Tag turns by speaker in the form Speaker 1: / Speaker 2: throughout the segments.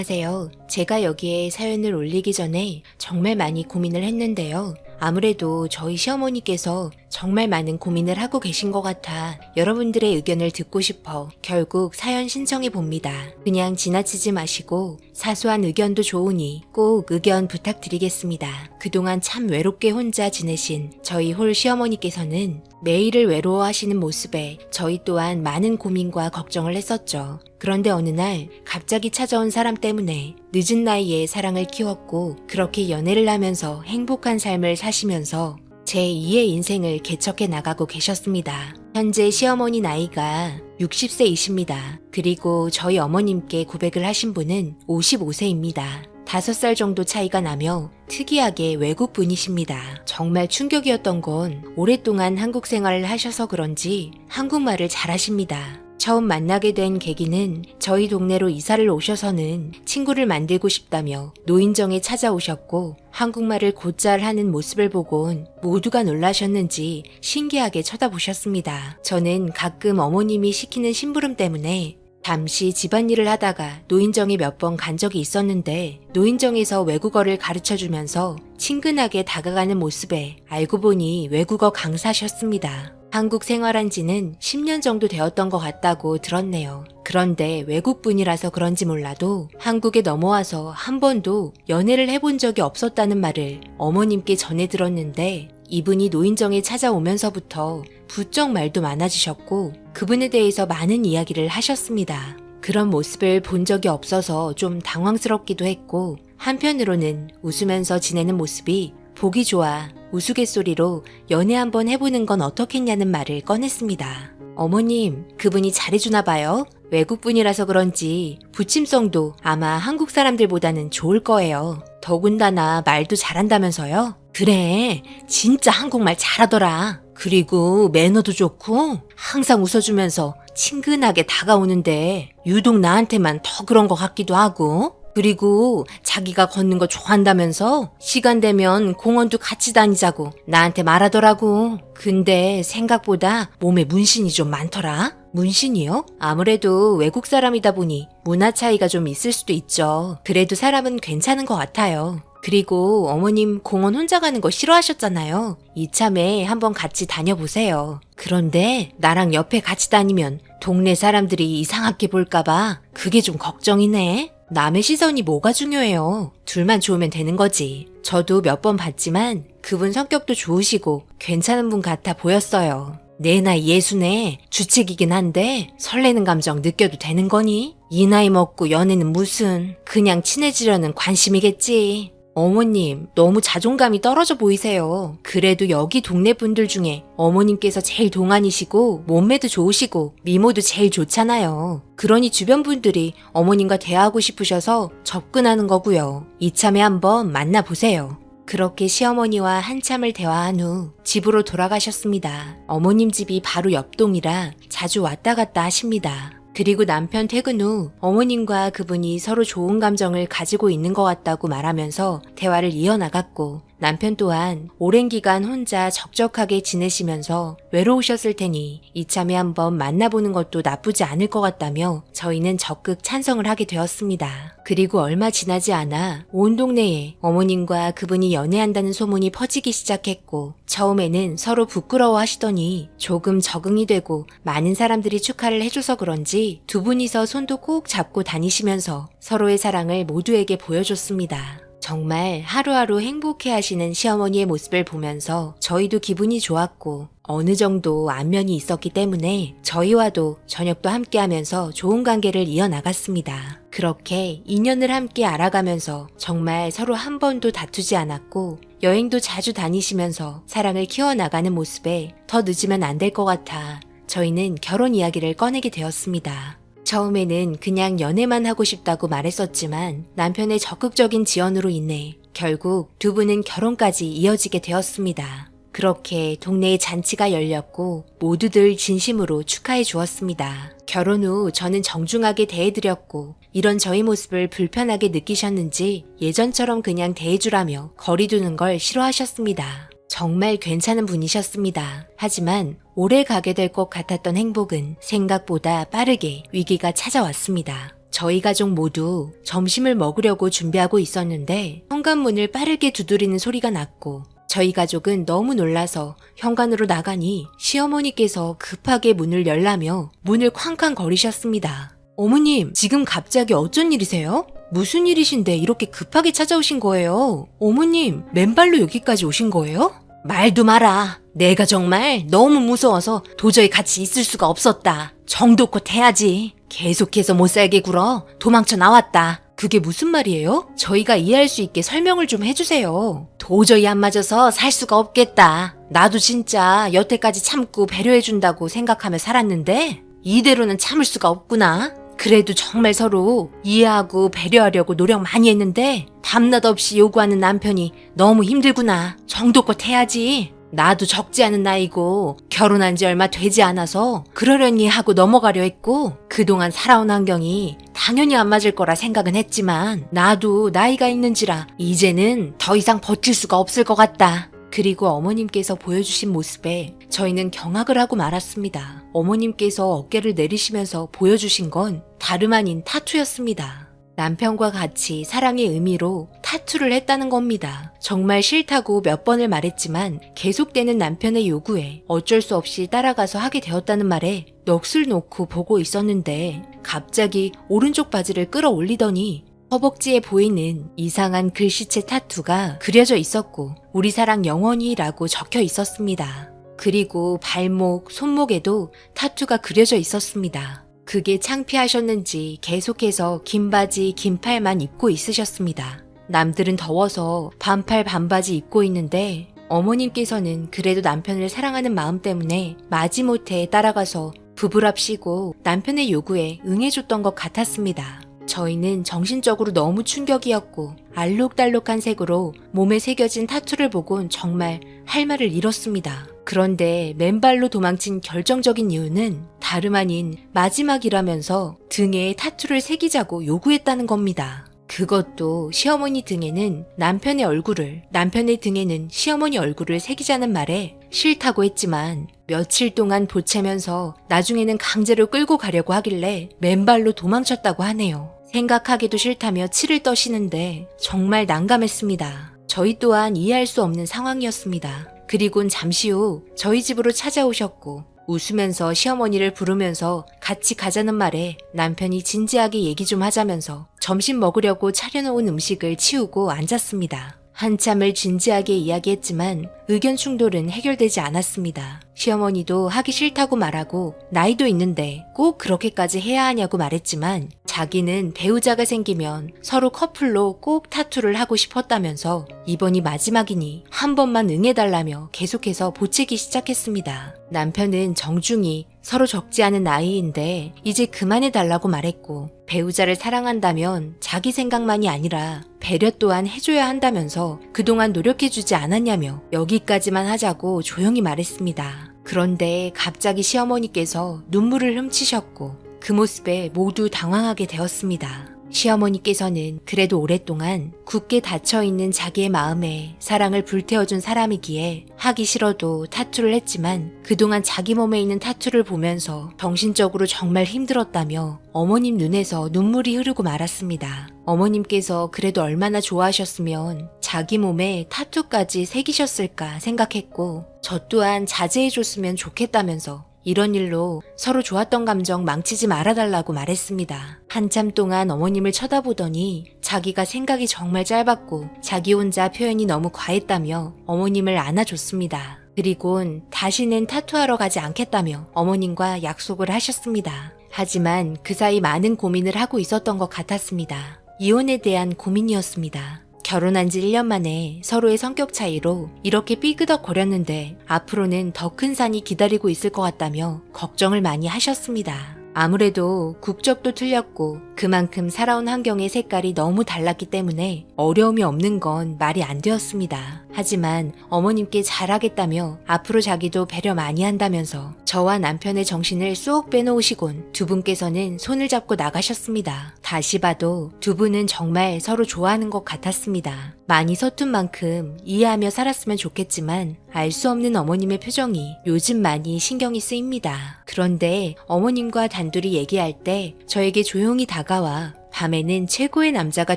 Speaker 1: 안녕하세요. 제가 여기에 사연을 올리기 전에 정말 많이 고민을 했는데요. 아무래도 저희 시어머니께서 정말 많은 고민을 하고 계신 것 같아 여러분들의 의견을 듣고 싶어 결국 사연 신청해 봅니다. 그냥 지나치지 마시고 사소한 의견도 좋으니 꼭 의견 부탁드리겠습니다. 그동안 참 외롭게 혼자 지내신 저희 홀 시어머니께서는 매일을 외로워하시는 모습에 저희 또한 많은 고민과 걱정을 했었죠. 그런데 어느 날 갑자기 찾아온 사람 때문에 늦은 나이에 사랑을 키웠고 그렇게 연애를 하면서 행복한 삶을 사시면서 제2의 인생을 개척해 나가고 계셨습니다. 현재 시어머니 나이가 60세이십니다. 그리고 저희 어머님께 고백을 하신 분은 55세입니다. 5살 정도 차이가 나며 특이하게 외국 분이십니다. 정말 충격이었던 건 오랫동안 한국 생활을 하셔서 그런지 한국말을 잘하십니다. 처음 만나게 된 계기는 저희 동네로 이사를 오셔서는 친구를 만들고 싶다며 노인정에 찾아오셨고 한국말을 곧잘 하는 모습을 보곤 모두가 놀라셨는지 신기하게 쳐다보셨습니다. 저는 가끔 어머님이 시키는 심부름 때문에 잠시 집안일을 하다가 노인정에 몇 번 간 적이 있었는데 노인정에서 외국어를 가르쳐주면서 친근하게 다가가는 모습에 알고 보니 외국어 강사셨습니다. 한국 생활한 지는 10년 정도 되었던 것 같다고 들었네요. 그런데 외국분이라서 그런지 몰라도 한국에 넘어와서 한 번도 연애를 해본 적이 없었다는 말을 어머님께 전해 들었는데 이분이 노인정에 찾아오면서부터 부쩍 말도 많아지셨고 그분에 대해서 많은 이야기를 하셨습니다. 그런 모습을 본 적이 없어서 좀 당황스럽기도 했고 한편으로는 웃으면서 지내는 모습이 보기 좋아 우스갯소리로 연애 한번 해보는 건 어떻겠냐는 말을 꺼냈습니다. 어머님, 그분이 잘해주나 봐요. 외국분이라서 그런지 부침성도 아마 한국 사람들보다는 좋을 거예요. 더군다나 말도 잘한다면서요? 그래, 진짜 한국말 잘하더라. 그리고 매너도 좋고 항상 웃어주면서 친근하게 다가오는데 유독 나한테만 더 그런 것 같기도 하고 그리고 자기가 걷는 거 좋아한다면서 시간 되면 공원도 같이 다니자고 나한테 말하더라고. 근데 생각보다 몸에 문신이 좀 많더라. 문신이요? 아무래도 외국 사람이다 보니 문화 차이가 좀 있을 수도 있죠. 그래도 사람은 괜찮은 것 같아요. 그리고 어머님 공원 혼자 가는 거 싫어하셨잖아요. 이참에 한번 같이 다녀보세요. 그런데 나랑 옆에 같이 다니면 동네 사람들이 이상하게 볼까봐 그게 좀 걱정이네. 남의 시선이 뭐가 중요해요. 둘만 좋으면 되는 거지. 저도 몇 번 봤지만 그분 성격도 좋으시고 괜찮은 분 같아 보였어요. 내 나이 예순에 주책이긴 한데 설레는 감정 느껴도 되는 거니? 이 나이 먹고 연애는 무슨 그냥 친해지려는 관심이겠지. 어머님, 너무 자존감이 떨어져 보이세요. 그래도 여기 동네 분들 중에 어머님께서 제일 동안이시고 몸매도 좋으시고 미모도 제일 좋잖아요. 그러니 주변 분들이 어머님과 대화하고 싶으셔서 접근하는 거고요. 이참에 한번 만나보세요. 그렇게 시어머니와 한참을 대화한 후 집으로 돌아가셨습니다. 어머님 집이 바로 옆동이라 자주 왔다 갔다 하십니다. 그리고 남편 퇴근 후 어머님과 그분이 서로 좋은 감정을 가지고 있는 것 같다고 말하면서 대화를 이어나갔고 남편 또한 오랜 기간 혼자 적적하게 지내시면서 외로우셨을 테니 이참에 한번 만나보는 것도 나쁘지 않을 것 같다며 저희는 적극 찬성을 하게 되었습니다. 그리고 얼마 지나지 않아 온 동네에 어머님과 그분이 연애한다는 소문이 퍼지기 시작했고 처음에는 서로 부끄러워 하시더니 조금 적응이 되고 많은 사람들이 축하를 해줘서 그런지 두 분이서 손도 꼭 잡고 다니시면서 서로의 사랑을 모두에게 보여줬습니다. 정말 하루하루 행복해 하시는 시어머니의 모습을 보면서 저희도 기분이 좋았고 어느 정도 안면이 있었기 때문에 저희와도 저녁도 함께 하면서 좋은 관계를 이어나갔습니다. 그렇게 2년을 함께 알아가면서 정말 서로 한 번도 다투지 않았고 여행도 자주 다니시면서 사랑을 키워나가는 모습에 더 늦으면 안 될 것 같아 저희는 결혼 이야기를 꺼내게 되었습니다. 처음에는 그냥 연애만 하고 싶다고 말했었지만 남편의 적극적인 지원으로 인해 결국 두 분은 결혼까지 이어지게 되었습니다. 그렇게 동네에 잔치가 열렸고 모두들 진심으로 축하해 주었습니다. 결혼 후 저는 정중하게 대해드렸고 이런 저희 모습을 불편하게 느끼셨는지 예전처럼 그냥 대해주라며 거리 두는 걸 싫어하셨습니다. 정말 괜찮은 분이셨습니다. 하지만 오래 가게 될 것 같았던 행복은 생각보다 빠르게 위기가 찾아왔습니다. 저희 가족 모두 점심을 먹으려고 준비하고 있었는데 현관문을 빠르게 두드리는 소리가 났고 저희 가족은 너무 놀라서 현관으로 나가니 시어머니께서 급하게 문을 열라며 문을 쾅쾅 거리셨습니다. 어머님, 지금 갑자기 어쩐 일이세요? 무슨 일이신데 이렇게 급하게 찾아오신 거예요? 어머님, 맨발로 여기까지 오신 거예요? 말도 마라. 내가 정말 너무 무서워서 도저히 같이 있을 수가 없었다. 정도껏 해야지. 계속해서 못 살게 굴어 도망쳐 나왔다. 그게 무슨 말이에요? 저희가 이해할 수 있게 설명을 좀 해주세요. 도저히 안 맞아서 살 수가 없겠다. 나도 진짜 여태까지 참고 배려해준다고 생각하며 살았는데 이대로는 참을 수가 없구나. 그래도 정말 서로 이해하고 배려하려고 노력 많이 했는데 밤낮 없이 요구하는 남편이 너무 힘들구나. 정도껏 해야지. 나도 적지 않은 나이고 결혼한 지 얼마 되지 않아서 그러려니 하고 넘어가려 했고 그동안 살아온 환경이 당연히 안 맞을 거라 생각은 했지만 나도 나이가 있는지라 이제는 더 이상 버틸 수가 없을 것 같다. 그리고 어머님께서 보여주신 모습에 저희는 경악을 하고 말았습니다. 어머님께서 어깨를 내리시면서 보여주신 건 다름 아닌 타투였습니다. 남편과 같이 사랑의 의미로 타투를 했다는 겁니다. 정말 싫다고 몇 번을 말했지만 계속되는 남편의 요구에 어쩔 수 없이 따라가서 하게 되었다는 말에 넋을 놓고 보고 있었는데 갑자기 오른쪽 바지를 끌어올리더니 허벅지에 보이는 이상한 글씨체 타투가 그려져 있었고 우리 사랑 영원히라고 적혀 있었습니다. 그리고 발목, 손목에도 타투가 그려져 있었습니다. 그게 창피하셨는지 계속해서 긴 바지, 긴 팔만 입고 있으셨습니다. 남들은 더워서 반팔 반바지 입고 있는데 어머님께서는 그래도 남편을 사랑하는 마음 때문에 마지못해 따라가서 부부랍시고 남편의 요구에 응해줬던 것 같았습니다. 저희는 정신적으로 너무 충격이었고 알록달록한 색으로 몸에 새겨진 타투를 보곤 정말 할 말을 잃었습니다. 그런데 맨발로 도망친 결정적인 이유는 다름 아닌 마지막이라면서 등에 타투를 새기자고 요구했다는 겁니다. 그것도 시어머니 등에는 남편의 얼굴을, 남편의 등에는 시어머니 얼굴을 새기자는 말에 싫다고 했지만 며칠 동안 보채면서 나중에는 강제로 끌고 가려고 하길래 맨발로 도망쳤다고 하네요. 생각하기도 싫다며 치를 떠시는데 정말 난감했습니다. 저희 또한 이해할 수 없는 상황이었습니다. 그리곤 잠시 후 저희 집으로 찾아오셨고 웃으면서 시어머니를 부르면서 같이 가자는 말에 남편이 진지하게 얘기 좀 하자면서 점심 먹으려고 차려놓은 음식을 치우고 앉았습니다. 한참을 진지하게 이야기했지만 의견 충돌은 해결되지 않았습니다. 시어머니도 하기 싫다고 말하고 나이도 있는데 꼭 그렇게까지 해야 하냐고 말했지만 자기는 배우자가 생기면 서로 커플로 꼭 타투를 하고 싶었다면서 이번이 마지막이니 한 번만 응해달라며 계속해서 보채기 시작했습니다. 남편은 정중히 서로 적지 않은 나이인데 이제 그만해달라고 말했고 배우자를 사랑한다면 자기 생각만이 아니라 배려 또한 해줘야 한다면서 그동안 노력해주지 않았냐며 여기까지만 하자고 조용히 말했습니다. 그런데 갑자기 시어머니께서 눈물을 훔치셨고 그 모습에 모두 당황하게 되었습니다. 시어머니께서는 그래도 오랫동안 굳게 닫혀있는 자기의 마음에 사랑을 불태워준 사람이기에 하기 싫어도 타투를 했지만 그동안 자기 몸에 있는 타투를 보면서 정신적으로 정말 힘들었다며 어머님 눈에서 눈물이 흐르고 말았습니다. 어머님께서 그래도 얼마나 좋아하셨으면 자기 몸에 타투까지 새기셨을까 생각했고 저 또한 자제해줬으면 좋겠다면서 이런 일로 서로 좋았던 감정 망치지 말아달라고 말했습니다. 한참 동안 어머님을 쳐다보더니 자기가 생각이 정말 짧았고 자기 혼자 표현이 너무 과했다며 어머님을 안아줬습니다. 그리곤 다시는 타투하러 가지 않겠다며 어머님과 약속을 하셨습니다. 하지만 그 사이 많은 고민을 하고 있었던 것 같았습니다. 이혼에 대한 고민이었습니다. 결혼한 지 1년 만에 서로의 성격 차이로 이렇게 삐그덕거렸는데 앞으로는 더 큰 산이 기다리고 있을 것 같다며 걱정을 많이 하셨습니다. 아무래도 국적도 틀렸고 그만큼 살아온 환경의 색깔이 너무 달랐기 때문에 어려움이 없는 건 말이 안 되었습니다. 하지만 어머님께 잘하겠다며 앞으로 자기도 배려 많이 한다면서 저와 남편의 정신을 쏙 빼놓으시곤 두 분께서는 손을 잡고 나가셨습니다. 다시 봐도 두 분은 정말 서로 좋아하는 것 같았습니다. 많이 서툰 만큼 이해하며 살았으면 좋겠지만 알 수 없는 어머님의 표정이 요즘 많이 신경이 쓰입니다. 그런데 어머님과 단둘이 얘기할 때 저에게 조용히 다가와 밤에는 최고의 남자가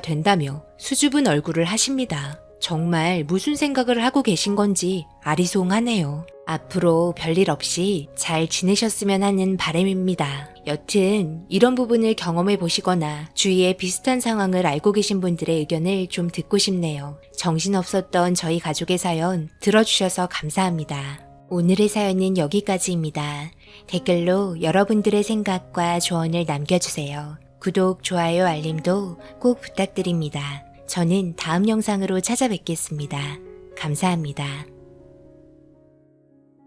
Speaker 1: 된다며 수줍은 얼굴을 하십니다. 정말 무슨 생각을 하고 계신 건지 아리송하네요. 앞으로 별일 없이 잘 지내셨으면 하는 바람입니다. 여튼 이런 부분을 경험해 보시거나 주위에 비슷한 상황을 알고 계신 분들의 의견을 좀 듣고 싶네요. 정신없었던 저희 가족의 사연 들어주셔서 감사합니다. 오늘의 사연은 여기까지입니다. 댓글로 여러분들의 생각과 조언을 남겨주세요. 구독, 좋아요, 알림도 꼭 부탁드립니다. 저는 다음 영상으로 찾아뵙겠습니다. 감사합니다.